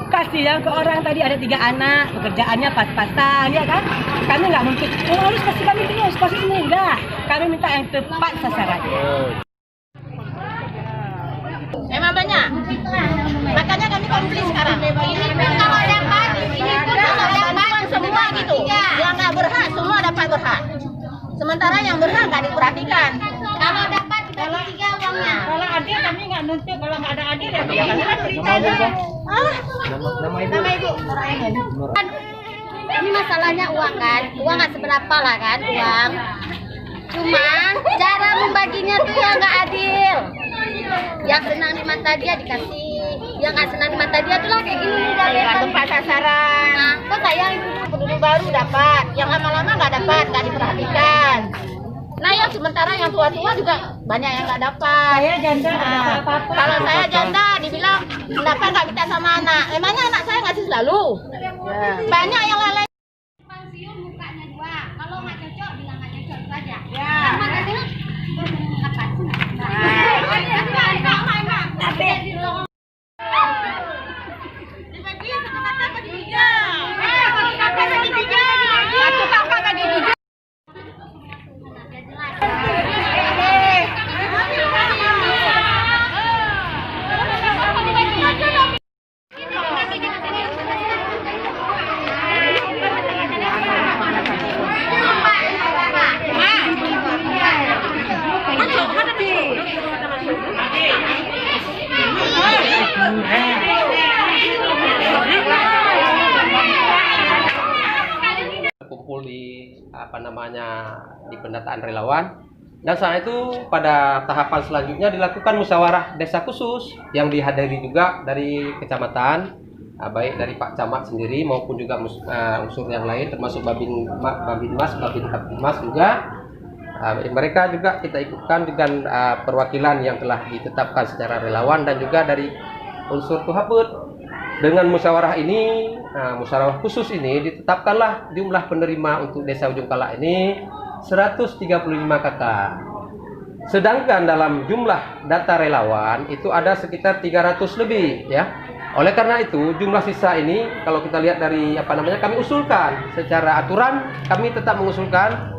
Kasihan ke orang tadi ada 3 anak, pekerjaannya pas-pasan, ya kan? Kami nggak mungkin, harus pasti kami terus, pasti ini enggak. Kami minta yang tepat sasaran. Emang banyak, makanya kami komplain sekarang. Ini pun kalau dapat, ini pun kalau dapat semua gitu. Yang nggak berhak, semua dapat berhak. Sementara yang berhak nggak diperhatikan. Kalau dapat dibagi 3 uangnya. Kalau adil kami nggak nuntut, kalau nggak ada adil ya kita cerita aja. Nama ibu. Ini masalahnya uang kan, uang nggak seberapa lah kan, uang. Cuma cara membaginya tuh yang nggak adil. Yang senang di mata dia dikasih, yang nggak senang di mata dia tuh lah kayak gini. Tempat sasaran. Nah, kok saya Penduduk baru dapat, yang lama-lama nggak dapat, nggak diperhatikan. Nah yang sementara yang tua-tua juga banyak yang nggak dapat. Saya janda, Kalau saya janda dibilang kenapa nggak minta sama anak? Emangnya anak saya ngasih selalu? Banyak yang lain. pensiun mukanya 2, kalau nggak cocok bilang nggak cocok saja. Ya. Sama tadi apa sih? Dibagi satu kakak bagi 3. Satu kakak bagi 3. Satu kakak bagi 3. Kumpul di di pendataan relawan, dan saat itu pada tahapan selanjutnya dilakukan musyawarah desa khusus yang dihadiri juga dari kecamatan, baik dari Pak Camat sendiri maupun juga unsur yang lain termasuk Babinmas, Babinmas juga. Mereka juga kita ikutkan dengan perwakilan yang telah ditetapkan secara relawan dan juga dari unsur Tuhaput. Dengan musyawarah ini, musyawarah khusus ini ditetapkanlah jumlah penerima untuk Desa Ujung Kalak ini 135 kakak. Sedangkan dalam jumlah data relawan itu ada sekitar 300 lebih ya. Oleh karena itu jumlah sisa ini kalau kita lihat dari kami usulkan secara aturan, kami tetap mengusulkan